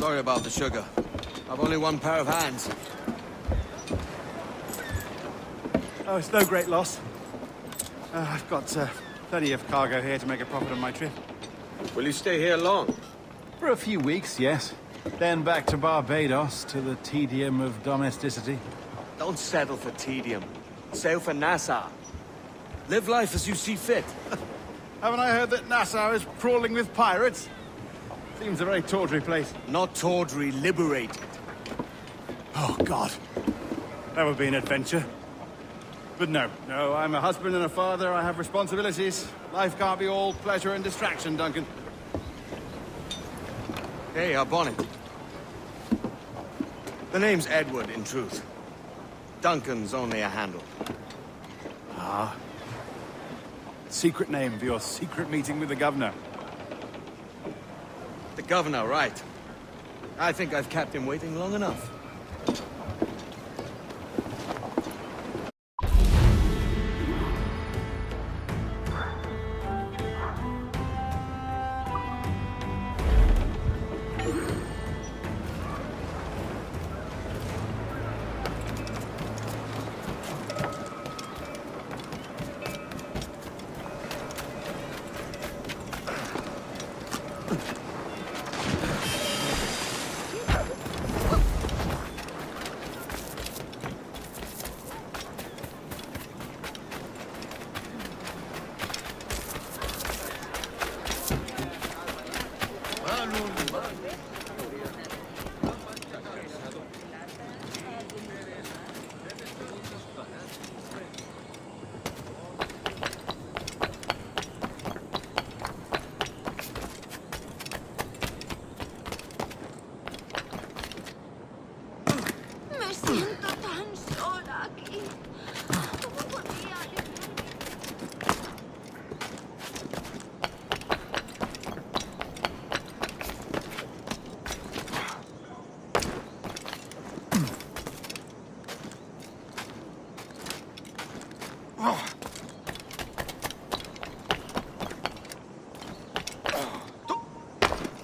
Sorry about the sugar. I've only one pair of hands. Oh, it's no great loss. I've got plenty of cargo here to make a profit on my trip. Will you stay here long? For a few weeks, yes. Then back to Barbados, to the tedium of domesticity. Don't settle for tedium. Sail for Nassau. Live life as you see fit. Haven't I heard that Nassau is crawling with pirates? Seems a very tawdry place. Not tawdry, liberated. Oh, God. That would be an adventure. But no, I'm a husband and a father. I have responsibilities. Life can't be all pleasure and distraction, Duncan. Hey, our bonnet. The name's Edward, in truth. Duncan's only a handle. Ah. Secret name for your secret meeting with the governor. The governor, right. I think I've kept him waiting long enough.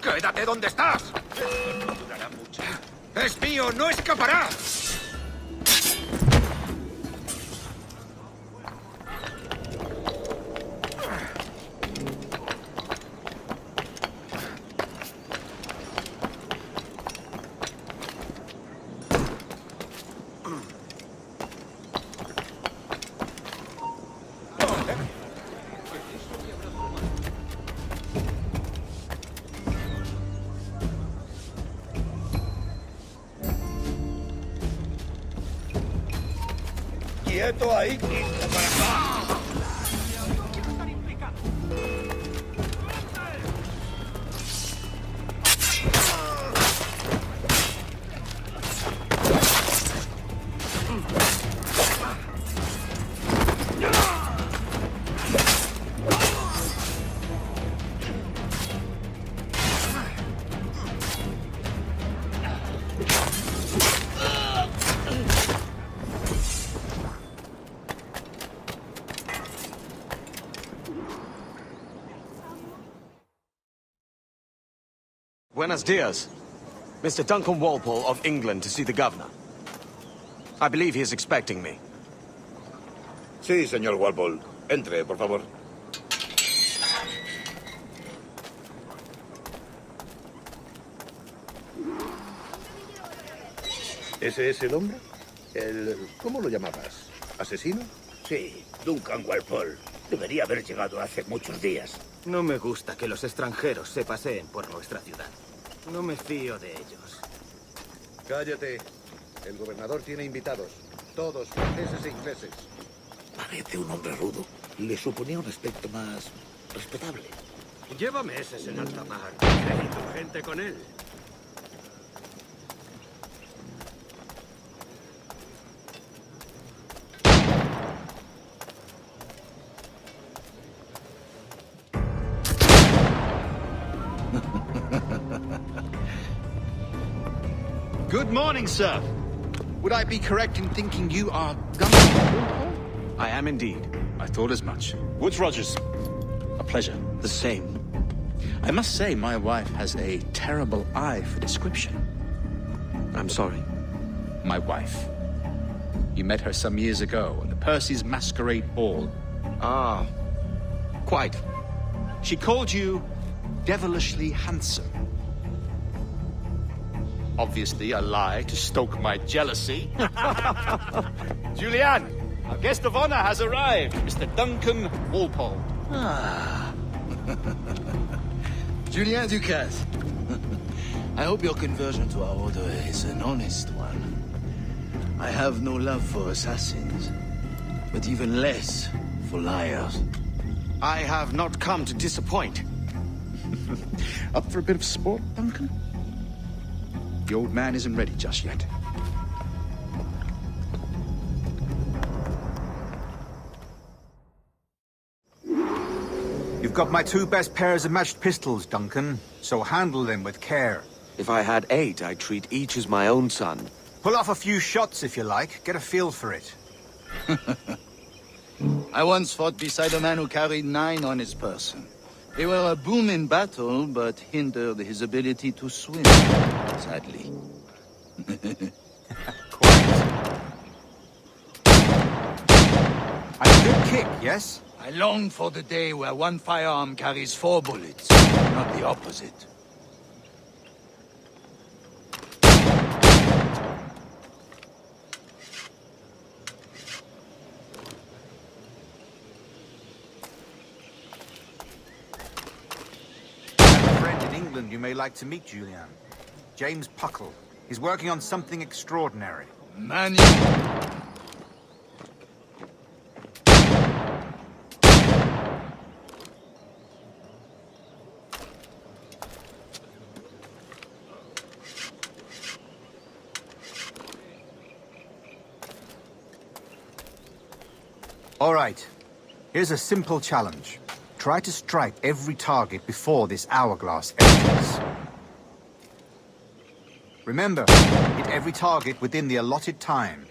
¡Quédate donde estás! No durará mucho. ¡Es mío! ¡No escapará! ¡Quieto ahí! ¡Listo para acá! Buenos dias. Mr. Duncan Walpole of England to see the governor. I believe he is expecting me. Sí, señor Walpole. Entre, por favor. ¿Ese es el hombre? ¿Cómo lo llamabas? ¿Asesino? Sí, Duncan Walpole. Debería haber llegado hace muchos días. No me gusta que los extranjeros se paseen por nuestra ciudad. No me fío de ellos. Cállate. El gobernador tiene invitados. Todos franceses e ingleses. Parece un hombre rudo. Le suponía un aspecto más respetable. Llévame ese en alta mar. Necesito gente con él. Good morning, sir. Would I be correct in thinking you are Governor? I am indeed. I thought as much. Woodes Rogers. A pleasure. The same. I must say, my wife has a terrible eye for description. I'm sorry. My wife. You met her some years ago at the Percy's Masquerade Ball. Ah, quite. She called you devilishly handsome. Obviously a lie to stoke my jealousy. Julian, our guest of honor has arrived, Mr. Duncan Walpole. Julien Ducasse. I hope your conversion to our order is an honest one. I have no love for assassins, but even less for liars. I have not come to disappoint. Up for a bit of sport, Duncan? The old man isn't ready just yet. You've got my 2 best pairs of matched pistols, Duncan, so handle them with care. If I had 8, I'd treat each as my own son. Pull off a few shots if you like, get a feel for it. I once fought beside a man who carried 9 on his person. They were a boon in battle, but hindered his ability to swim, sadly. Quite. A good kick, yes? I long for the day where one firearm carries 4 bullets, not the opposite. I have a friend in England you may like to meet, Julian. James Puckle. He's working on something extraordinary. Man, All right. Here's a simple challenge. Try to strike every target before this hourglass enters. Remember, hit every target within the allotted time.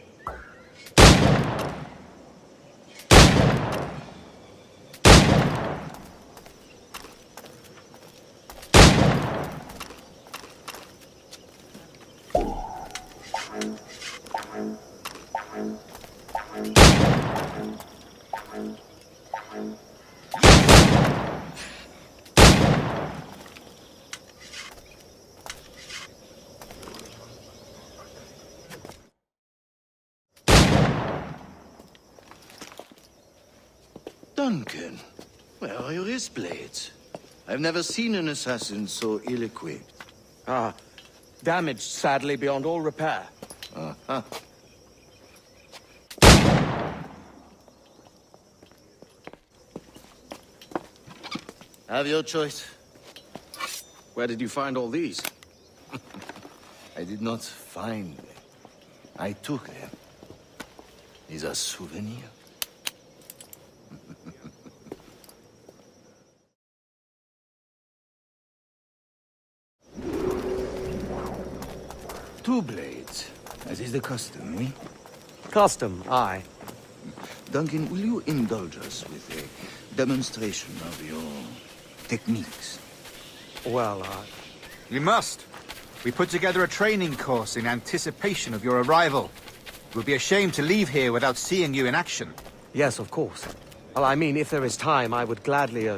Duncan, where are your wrist blades? I've never seen an assassin so ill-equipped. Ah, damaged sadly beyond all repair. Uh-huh. Have your choice. Where did you find all these? I did not find them. I took them. These are souvenirs. Two blades, as is the custom, eh? Custom, aye. Duncan, will you indulge us with a demonstration of your techniques? Well, You must. We put together a training course in anticipation of your arrival. It would be a shame to leave here without seeing you in action. yes, of course. Well, I mean, if there is time, I would gladly,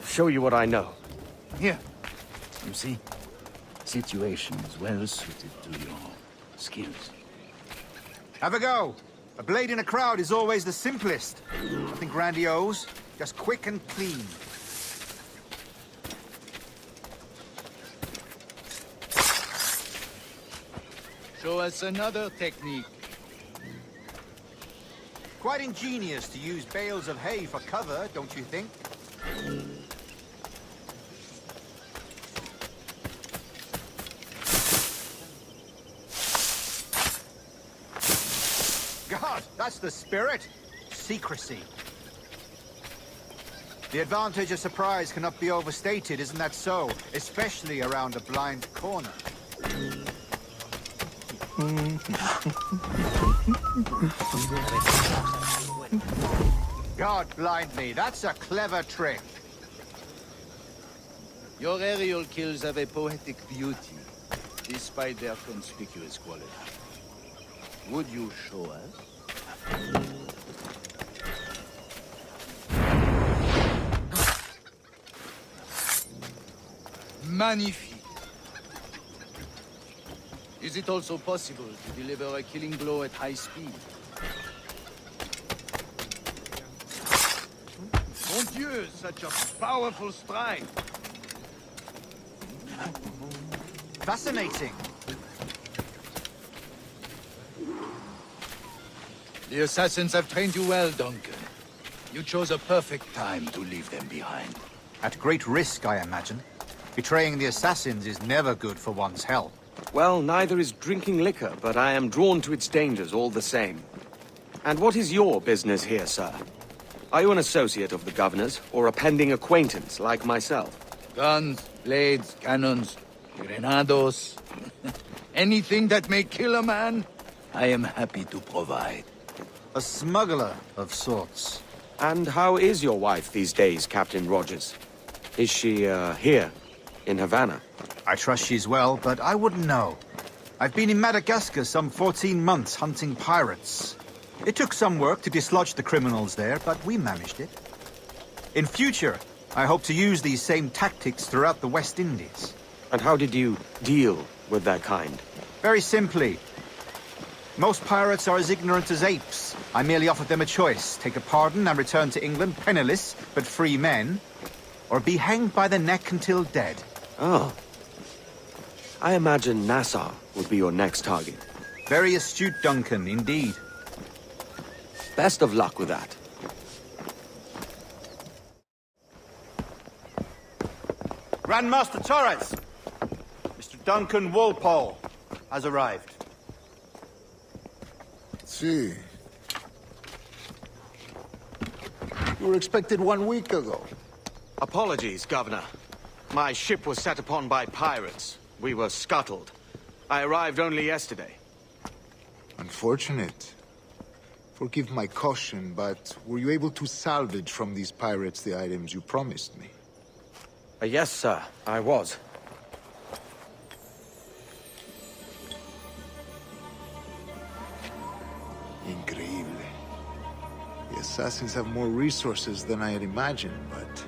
show you what I know. Here. You see? Situations well suited to your skills. Have a go. A blade in a crowd is always the simplest. Nothing grandiose, just quick and clean. Show us another technique. Quite ingenious to use bales of hay for cover, don't you think? God, that's the spirit. Secrecy. The advantage of surprise cannot be overstated, isn't that so? Especially around a blind corner. God blind me, that's a clever trick. Your aerial kills have a poetic beauty, despite their conspicuous quality. Would you show us? Magnifique. Is it also possible to deliver a killing blow at high speed? Mon Dieu, such a powerful strike! Fascinating. The assassins have trained you well, Duncan. You chose a perfect time to leave them behind. At great risk, I imagine. Betraying the assassins is never good for one's health. Well, neither is drinking liquor, but I am drawn to its dangers all the same. And what is your business here, sir? Are you an associate of the governor's, or a pending acquaintance like myself? Guns, blades, cannons, grenados. Anything that may kill a man, I am happy to provide. A smuggler of sorts. And how is your wife these days, Captain Rogers? Is she, here, in Havana? I trust she's well, but I wouldn't know. I've been in Madagascar some 14 months hunting pirates. It took some work to dislodge the criminals there, but we managed it. In future, I hope to use these same tactics throughout the West Indies. And how did you deal with that kind? Very simply. Most pirates are as ignorant as apes. I merely offered them a choice. Take a pardon and return to England penniless, but free men. Or be hanged by the neck until dead. Oh. I imagine Nassau would be your next target. Very astute, Duncan, indeed. Best of luck with that. Grandmaster Torres! Mr. Duncan Walpole has arrived. See. You were expected 1 week ago. Apologies, Governor. My ship was set upon by pirates. We were scuttled. I arrived only yesterday. Unfortunate. Forgive my caution, but were you able to salvage from these pirates the items you promised me? Yes, sir, I was. Increíble. The assassins have more resources than I had imagined, but